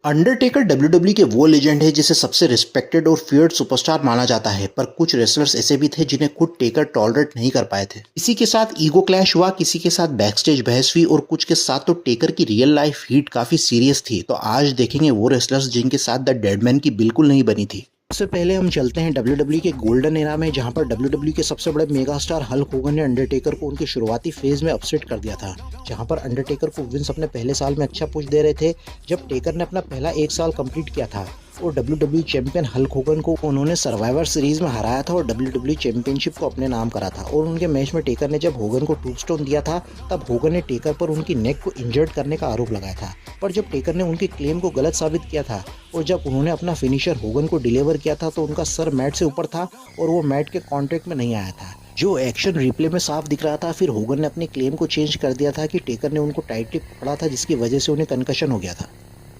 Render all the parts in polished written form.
Undertaker WW के वो legend है जिसे सबसे रिस्पेक्टेड और फियर्ड सुपरस्टार माना जाता है, पर कुछ रेसलर्स ऐसे भी थे जिन्हें खुद टेकर टॉलरेट नहीं कर पाए थे। किसी के साथ ईगो क्लैश हुआ, किसी के साथ बैकस्टेज बहस हुई और कुछ के साथ तो टेकर की रियल लाइफ हीट काफी सीरियस थी। तो आज देखेंगे वो रेसलर्स जिनके साथ द डेडमैन की बिल्कुल नहीं बनी थी। सबसे पहले हम चलते हैं डब्ल्यूडब्ल्यू के गोल्डन एरा में, जहां पर डब्ल्यूडब्ल्यू के सबसे बड़े मेगा स्टार हल्क होगन ने अंडरटेकर को उनके शुरुआती फेज में अपसेट कर दिया था। जहां पर अंडरटेकर को विंस अपने पहले साल में अच्छा पुश दे रहे थे, जब टेकर ने अपना पहला एक साल कंप्लीट किया था और डब्ल्यूडब्ल्यू चैंपियन हल्क होगन को उन्होंने सर्वाइवर सीरीज में हराया था और डब्ल्यूडब्ल्यू चैंपियनशिप को अपने नाम करा था। और उनके मैच में टेकर ने जब होगन को टूबस्टोन दिया था, तब होगन ने टेकर पर उनकी नेक को इंजर्ड करने का आरोप लगाया था। पर जब टेकर ने उनके क्लेम को गलत साबित किया था और जब उन्होंने अपना फिनिशर होगन को डिलीवर किया था, तो उनका सर मैट से ऊपर था और वो मैट के कॉन्ट्रैक्ट में नहीं आया था, जो एक्शन रिप्ले में साफ दिख रहा था। फिर होगन ने अपने क्लेम को चेंज कर दिया था कि टेकर ने उनको टाइटली पकड़ा था, जिसकी वजह से उन्हें कंकशन हो गया था।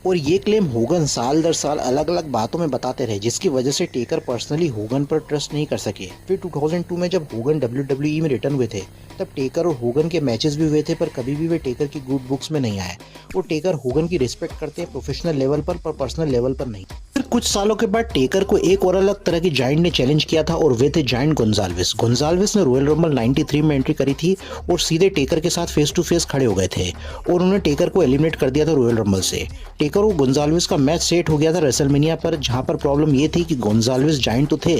और ये क्लेम होगन साल दर साल अलग अलग बातों में बताते रहे, जिसकी वजह से टेकर पर्सनली होगन पर ट्रस्ट नहीं कर सके। फिर 2002 में जब होगन डब्ल्यूडब्ल्यूई में रिटर्न हुए थे, तब टेकर और होगन के मैचेस भी हुए थे, पर कभी भी वे टेकर की गुड बुक्स में नहीं आए। वो टेकर होगन की रिस्पेक्ट करते हैं प्रोफेशनल लेवल पर पर्सनल लेवल पर नहीं। फिर कुछ सालों के बाद टेकर को एक और अलग तरह की जायंट ने चैलेंज किया था और वे थे जायंट गोंजाल्विस। गोंजाल्विस ने रॉयल रंबल 93 में एंट्री करी थी और सीधे टेकर के साथ फेस टू फेस खड़े हो गए थे और उन्होंने टेकर को एलिमिनेट कर दिया था रॉयल रंबल से। टेकर और गोंजाल्विस का मैच सेट हो गया था रेसलमेनिया पर, जहां पर प्रॉब्लम ये थी कि गोंजाल्विस जायंट तो थे,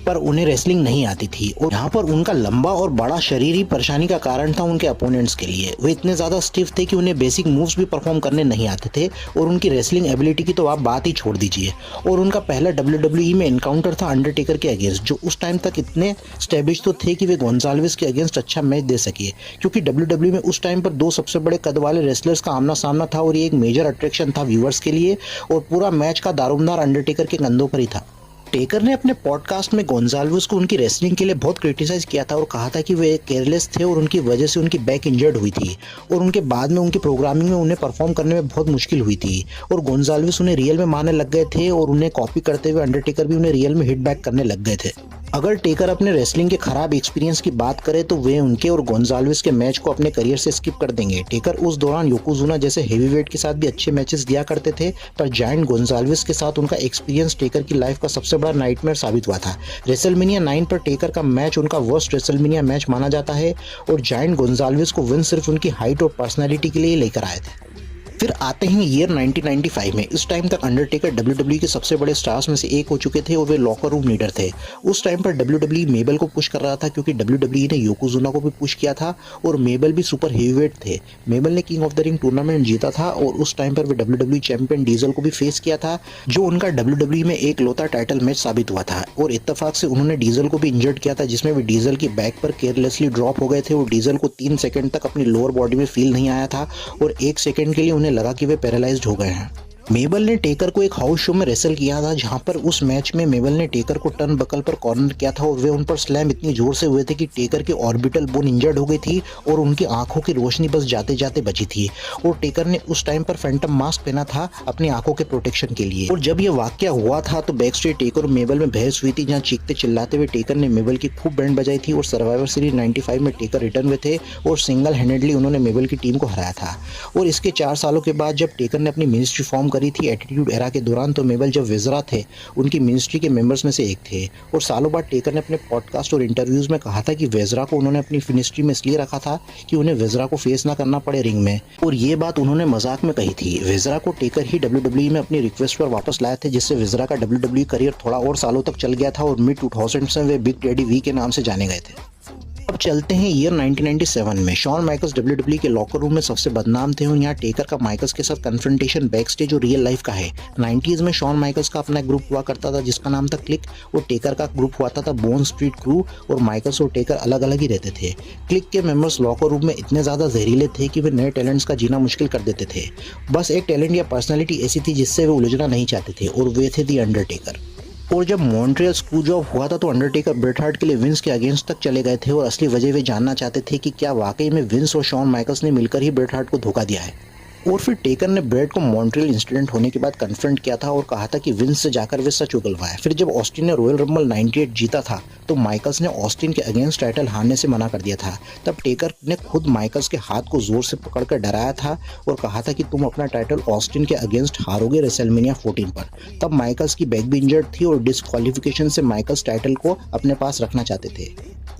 पर उन्हें रेसलिंग नहीं आती थी और यहाँ पर उनका लंबा और बड़ा शरीर ही परेशानी का कारण था उनके अपोनेंट्स के लिए। वे इतने ज्यादा स्टिफ थे कि उन्हें बेसिक मूव्स भी परफॉर्म करने नहीं आते थे और उनकी रेसलिंग एबिलिटी की तो आप बात ही छोड़ दीजिए। और उनका पहला डब्ल्यूडब्ल्यूई में एनकाउंटर था अंडरटेकर के अगेंस्ट, जो उस टाइम तक इतने स्टैब्लिश तो थे कि वे गोंजाल्विस के अगेंस्ट अच्छा मैच दे सके, क्योंकि डब्ल्यूडब्ल्यू में उस टाइम पर दो सबसे बड़े कद वाले रेसलर्स का आमना सामना था और ये एक मेजर अट्रैक्शन था व्यूअर्स के लिए और पूरा मैच का दारोमदार अंडरटेकर के कंधों पर ही था। टेकर ने अपने पॉडकास्ट में गोंजाल्विस को उनकी रेसलिंग के लिए बहुत क्रिटिसाइज किया था और कहा था कि वे केयरलेस थे और उनकी वजह से उनकी बैक इंजर्ड हुई थी और उनके बाद में उनकी प्रोग्रामिंग में उन्हें परफॉर्म करने में बहुत मुश्किल हुई थी और गोंजाल्विस उन्हें रियल में मारने लग गए थे और उन्हें कॉपी करते हुए अंडरटेकर भी उन्हें रियल में हिट बैक करने लग गए थे। अगर टेकर अपने रेसलिंग के खराब एक्सपीरियंस की बात करें तो वे उनके और गोंजाल्विस के मैच को अपने करियर से स्किप कर देंगे। टेकर उस दौरान योकोजुना जैसे हेवीवेट के साथ भी अच्छे मैचेस दिया करते थे, पर जायंट गोंजाल्विस के साथ उनका एक्सपीरियंस टेकर की लाइफ का सबसे बड़ा नाइटमेयर साबित हुआ था। रेसलमेनिया 9 पर टेकर का मैच उनका वर्स्ट रेसलमेनिया मैच माना जाता है और जायंट गोंजाल्विस को विन सिर्फ उनकी हाइट और पर्सनैलिटी के लिए लेकर आए थे। फिर आते हैं ईयर 1995 में। इस टाइम तक अंडरटेकर डब्ल्यूडब्ल्यू के सबसे बड़े स्टार्स में से एक हो चुके थे और वे लॉकर रूम लीडर थे। उस टाइम पर डब्ल्यूडब्ल्यू मेबल को पुश कर रहा था, क्योंकि डब्ल्यूडब्ल्यू ने योकोजुना को भी पुश किया था और मेबल भी सुपर हेवीवेट थे। मेबल ने king of the ring tournament जीता था और उस टाइम पर वे डब्ल्यूडब्ल्यू चैंपियन डीजल को भी फेस किया था, जो उनका डब्ल्यूडब्ल्यू में एक लौता टाइटल मैच साबित हुआ था। और इत्तेफाक से उन्होंने डीजल को भी इंजर्ड किया था, जिसमें वे डीजल की बैक पर केयरलेसली ड्रॉप हो गए थे और डीजल को 3 सेकंड तक अपनी लोअर बॉडी में फील नहीं आया था और 1 सेकंड के लिए उन्हें लगा कि वे पैरालाइज्ड हो गए हैं। मेबल ने टेकर को एक हाउस शो में रेसल किया था, जहां पर उस मैच में मेबल ने टेकर को टर्न बकल पर कॉर्नर किया था और वे उन पर स्लैम इतनी जोर से हुए थे कि टेकर की ऑर्बिटल बोन इंजर्ड हो गई थी और उनकी आंखों की रोशनी बस जाते जाते बची थी। और टेकर ने उस टाइम पर फैंटम मास्क पहना था अपनी आंखों के प्रोटेक्शन के लिए। और जब यह वाकया हुआ था तो बैक स्टेज टेकर और मेबल में बहस हुई थी, जहां चीखते चिल्लाते हुए टेकर ने मेबल की खूब बैंड बजाई थी और सर्वाइवर सीरीज 95 में टेकर रिटर्न हुए थे और सिंगल हैंडेडली उन्होंने मेबल की टीम को हराया था। और इसके 4 सालों के बाद जब टेकर ने अपनी मिनिस्ट्री फॉर्म करी थी एटीट्यूड एरा के दौरान, तो मेबल जब विजरा थे उनकी मिनिस्ट्री के मेंबर्स में से एक थे। और सालों बाद टेकर ने अपने पॉडकास्ट और इंटरव्यूज में कहा था कि वेजरा को उन्होंने अपनी मिनिस्ट्री में इसलिए रखा था कि उन्हें वेजरा को फेस ना करना पड़े रिंग में, और ये बात उन्होंने मजाक में कही थी। वेजरा को टेकर ही डब्ल्यूडब्ल्यूई में अपनी रिक्वेस्ट पर वापस लाए थे, जिससे वेजरा का डब्ल्यूडब्ल्यूई करियर थोड़ा और सालों तक चल गया था और मिड 2000 में वे बिग डैडी वी के नाम से जाने गए थे। अब चलते हैं ईयर 1997 में। शॉन माइकल्स डब्ल्यूडब्ल्यूई के लॉकर रूम में सबसे बदनाम थे और यहाँ टेकर का माइकल्स के साथ कन्फ्रंटेशन बैक स्टेज और रियल लाइफ का है। 90s में शॉन माइकल्स का अपना ग्रुप हुआ करता था जिसका नाम था क्लिक, और टेकर का ग्रुप हुआ था बोन स्ट्रीट क्रू, और माइकल्स और टेकर अलग अलग ही रहते थे। क्लिक के मेंबर्स लॉकर रूम में इतने ज़्यादा जहरीले थे कि वे नए टैलेंट्स का जीना मुश्किल कर देते थे। बस एक टैलेंट या पर्सनैलिटी ऐसी थी जिससे वे उलझना नहीं चाहते थे, और वे थे दी अंडरटेकर। और जब मॉन्ट्रियल स्क्रू जॉब हुआ था तो अंडरटेकर ब्रेट हार्ट के लिए विंस के अगेंस्ट तक चले गए थे और असली वजह वे जानना चाहते थे कि क्या वाकई में विंस और शॉन माइकल्स ने मिलकर ही ब्रेट हार्ट को धोखा दिया है। और फिर टेकर ने ब्रेड को मॉन्ट्रियल इंसिडेंट होने के बाद कन्फ्रंट किया था और कहा था कि विंस से जाकर वे सच उगलवाए। फिर जब ऑस्टिन ने रॉयल रंबल 98 जीता था तो माइकल्स ने ऑस्टिन के अगेंस्ट टाइटल हारने से मना कर दिया था। तब टेकर ने खुद माइकल्स के हाथ को जोर से पकड़कर डराया था और कहा था कि तुम अपना टाइटल ऑस्टिन के अगेंस्ट हारोगे रेसलमेनिया 14 पर। तब माइकल्स की बैक भी इंजर्ड थी और डिस्क्वालिफिकेशन से माइकल्स टाइटल को अपने पास रखना चाहते थे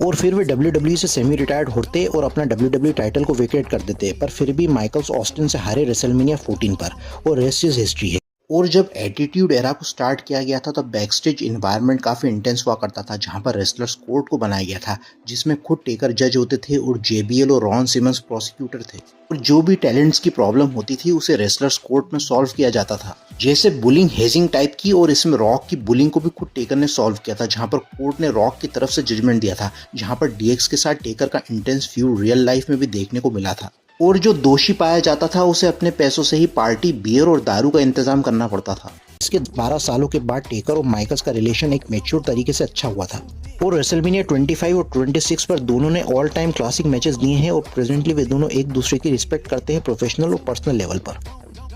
और फिर वे WWE से सेमी रिटायर्ड होते और अपना WWE टाइटल को वेकेट कर देते। पर फिर भी माइकल्स ऑस्टिन से हारे रेसलमेनिया 14 पर और रेस्ट इज हिस्ट्री है। और जब एटीट्यूड एरा को स्टार्ट किया गया था तब बैकस्टेज इन्वायरमेंट काफ़ी इंटेंस हुआ करता था, जहां पर रेसलर्स कोर्ट को बनाया गया था जिसमें खुद टेकर जज होते थे और JBL और रॉन सिमंस प्रोसिक्यूटर थे। और जो भी टैलेंट्स की प्रॉब्लम होती थी उसे रेसलर्स कोर्ट में सॉल्व किया जाता था, जैसे बुलिंग हेजिंग टाइप की। और इसमें रॉक की बुलिंग को भी खुद टेकर ने सॉल्व किया था, जहां पर कोर्ट ने रॉक की तरफ से जजमेंट दिया था, जहां पर DX के साथ टेकर का इंटेंस फ्यूड रियल लाइफ में भी देखने को मिला था। और जो दोषी पाया जाता था उसे अपने पैसों से ही पार्टी, बियर और दारू का इंतजाम करना पड़ता था। इसके 12 सालों के बाद टेकर और माइकल्स का रिलेशन एक मैच्योर तरीके से अच्छा हुआ था और रेसलमेनिया 25 और 26 पर दोनों ने ऑल टाइम क्लासिक मैचेस दिए हैं और प्रेजेंटली वे दोनों एक दूसरे की रिस्पेक्ट करते हैं प्रोफेशनल और पर्सनल लेवल पर।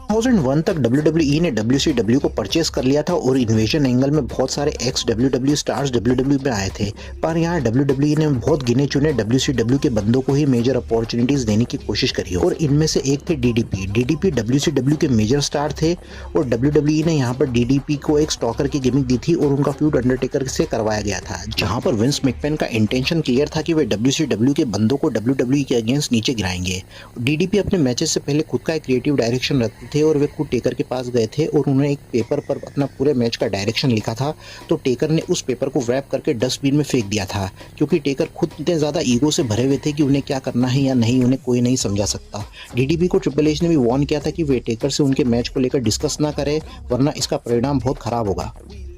2001 तक WWE ने WCW को परचेस कर लिया था और इन्वेजन एंगल में बहुत सारे एक्स WWE स्टार्स WWE में आए थे, पर यहाँ WWE ने बहुत गिने चुने WCW के बंदों को ही मेजर अपॉर्चुनिटीज देने की कोशिश करी और इनमें से एक थे DDP WCW के मेजर स्टार थे और WWE ने यहाँ पर DDP को एक स्टॉकर की गिमिक दी थी और उनका फ्यूड अंडरटेकर से करवाया गया था, जहाँ पर विंस मैकमैन का इंटेंशन क्लियर था कि वे WCW के बंदों को WWE के अगेंस्ट नीचे गिराएंगे। DDP अपने मैचेस से पहले खुद का एक क्रिएटिव डायरेक्शन रखते थे और वे खुद टेकर के पास गए थे और उन्होंने एक पेपर पर अपना पूरे मैच का डायरेक्शन लिखा था। तो टेकर ने उस पेपर को रैप करके डस्टबिन में फेंक दिया था, क्योंकि टेकर खुद इतने ज़्यादा ईगो से भरे हुए थे कि उन्हें क्या करना है या नहीं उन्हें कोई नहीं समझा सकता। DDP को ट्रिपल एच ने भी वार्न किया था कि वे टेकर से उनके मैच को लेकर डिस्कस ना करें, वरना इसका परिणाम बहुत खराब होगा।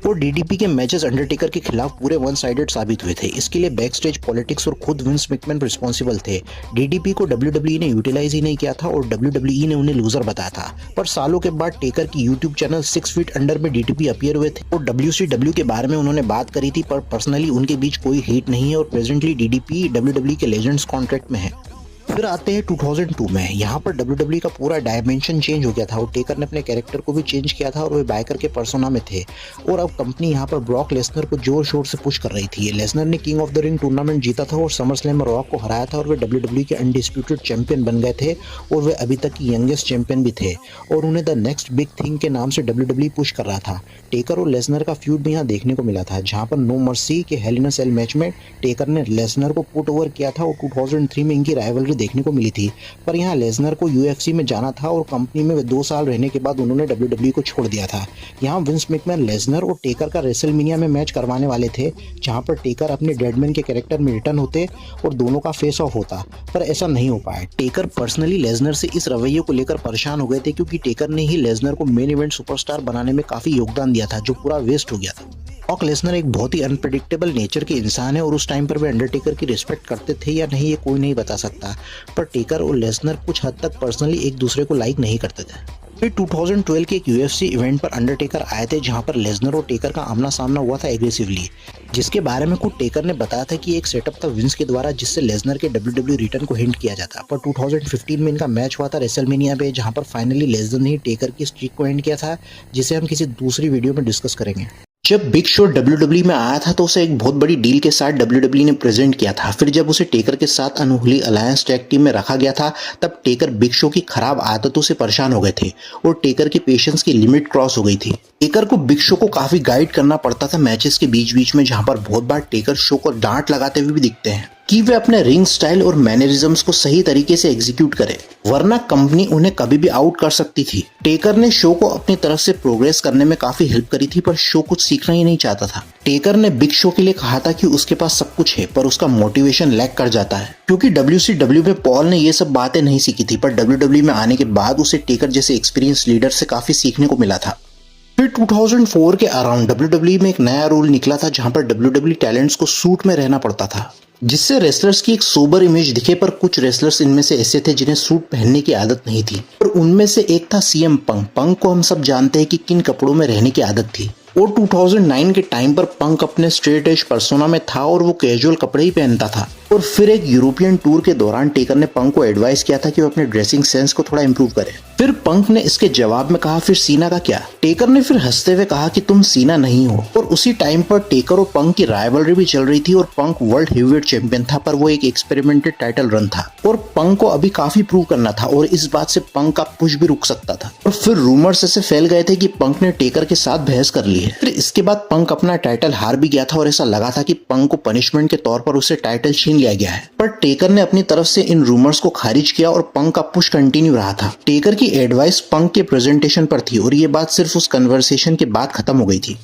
और DDP के मैचेस अंडरटेकर के खिलाफ पूरे वन साइडेड साबित हुए थे। इसके लिए बैक स्टेज पॉलिटिक्स और खुद विंस मैकमैन रिस्पॉन्सिबल थे। DDP को WWE ने यूटिलाइज ही नहीं किया था और WWE ने उन्हें लूजर बताया था। पर सालों के बाद टेकर की यूट्यूब चैनल 6 फीट अंडर में DDP अपीयर हुए थे और WCW के बारे में उन्होंने बात करी थी, पर पर्सनली उनके बीच कोई हेट नहीं है और प्रेजेंटली DDP WWE के लेजेंड्स कॉन्ट्रैक्ट में है। फिर आते हैं 2002 में। यहाँ पर WWE का पूरा डायमेंशन चेंज हो गया था और टेकर ने अपने कैरेक्टर को भी चेंज किया था और वे बाइकर के पर्सोना में थे और अब कंपनी यहाँ पर ब्रॉक लेसनर को जोर शोर से पुश कर रही थी। लेसनर ने king of the ring tournament जीता था और समर स्लैम में रॉक को हराया था और वे WWE के अनडिस्प्यूटेड चैंपियन बन गए थे और वे अभी तक की यंगेस्ट चैंपियन भी थे और उन्हें द नेक्स्ट बिग थिंग के नाम से WWE पुश कर रहा था। टेकर और लेसनर का फ्यूड भी यहाँ देखने को मिला था, जहाँ पर नो मर्सी के हेल इन अ सेल मैच में टेकर ने लेसनर को पुट ओवर किया था और 2003 में इनकी राइवलरी देखने को मिली थी। पर यहाँ लेसनर को UFC में जाना था और कंपनी में 2 साल रहने के बाद उन्होंने WWE को छोड़ दिया था। यहाँ विंस मैकमैन लेसनर और टेकर का रेसलमेनिया में मैच करवाने वाले थे, जहाँ पर टेकर अपने डेडमैन के कैरेक्टर में रिटर्न होते और दोनों का फेस ऑफ होता, पर ऐसा नहीं हो पाया। टेकर पर्सनली लेसनर से इस रवैये को लेकर परेशान हो गए थे, क्योंकि टेकर ने ही लेसनर को मेन इवेंट सुपरस्टार बनाने में काफी योगदान दिया था, जो पूरा वेस्ट हो गया था। ब्रॉक लेसनर एक बहुत ही अनप्रेडिक्टेबल नेचर के इंसान है और उस टाइम पर वे अंडरटेकर की रिस्पेक्ट करते थे या नहीं ये कोई नहीं बता सकता, पर टेकर और लेसनर कुछ हद तक पर्सनली एक दूसरे को लाइक नहीं करते थे। फिर 2012 के एक UFC इवेंट पर अंडरटेकर आए थे, जहां पर लेसनर और टेकर का आमना सामना हुआ था एग्रेसिवली, जिसके बारे में खुद टेकर ने बताया था कि एक सेटअप था विंस के द्वारा जिससे लेसनर के WWE रिटर्न को हिंट किया जाता। पर 2015 में इनका मैच हुआ था रेसलमेनिया पे, जहां पर फाइनली लेसनर ने टेकर की स्ट्रीक को एंड किया था, जिसे हम किसी दूसरी वीडियो में डिस्कस करेंगे। जब बिग शो WWE में आया था तो उसे एक बहुत बड़ी डील के साथ WWE ने प्रेजेंट किया था। फिर जब उसे टेकर के साथ अनहोली अलायंस टैग टीम में रखा गया था, तब टेकर बिग शो की खराब आदतों से परेशान हो गए थे और टेकर के पेशेंस की लिमिट क्रॉस हो गई थी। टेकर को बिग शो को काफी गाइड करना पड़ता था मैचेस के बीच बीच में, जहां पर बहुत बार टेकर शो को डांट लगाते हुए भी दिखते हैं कि वे अपने रिंग स्टाइल और मैनरिज्म्स को सही तरीके से एग्जीक्यूट करें, वरना कंपनी उन्हें कभी भी आउट कर सकती थी। टेकर ने शो को अपनी तरफ से प्रोग्रेस करने में काफी हेल्प करी थी, पर शो कुछ सीखना ही नहीं चाहता था। टेकर ने बिग शो के लिए कहा था कि उसके पास सब कुछ है, पर उसका मोटिवेशन लैक कर जाता है, क्योंकि WCW में पॉल ने ये सब बातें नहीं सीखी थी, पर WWE में आने के बाद उसे टेकर जैसे एक्सपीरियंस लीडर से काफी सीखने को मिला था। फिर 2004 के अराउंड WWE में एक नया रूल निकला था, जहां पर WWE टैलेंट्स को सूट में रहना पड़ता था, जिससे रेसलर्स की एक सोबर इमेज दिखे। पर कुछ रेसलर्स इनमें से ऐसे थे जिन्हें सूट पहनने की आदत नहीं थी, और उनमें से एक था CM पंक। पंक को हम सब जानते हैं कि किन कपड़ों में रहने की आदत थी, और 2009 के टाइम पर पंक अपने स्ट्रेट एज पर्सोना में था और वो कैजुअल कपड़े ही पहनता था। और फिर एक यूरोपियन टूर के दौरान टेकर ने पंक को एडवाइस किया था कि वो अपने ड्रेसिंग सेंस को थोड़ा इंप्रूव करे। फिर पंक ने इसके जवाब में कहा, फिर सीना का क्या? टेकर ने फिर हंसते हुए कहा कि तुम सीना नहीं हो। और उसी टाइम पर टेकर और पंक की राइवलरी भी चल रही थी और पंक वर्ल्ड हेवीवेट चैंपियन था, पर वो एक एक्सपेरिमेंटेड टाइटल रन था और पंक को अभी काफी प्रूव करना था और इस बात से पंक का पुश भी रुक सकता था। और फिर रूमर्स ऐसे फैल गए थे कि पंक ने टेकर के साथ बहस कर ली है। फिर इसके बाद पंक अपना टाइटल हार भी गया था और ऐसा लगा था कि पंक को पनिशमेंट के तौर पर उसे टाइटल छीन लिया गया है। पर टेकर ने अपनी तरफ से इन रूमर्स को खारिज किया और पंक का पुश कंटिन्यू रहा था। टेकर की एडवाइस पंक के प्रेजेंटेशन पर थी और ये बात सिर्फ उस कन्वर्सेशन के बाद खत्म हो गई थी।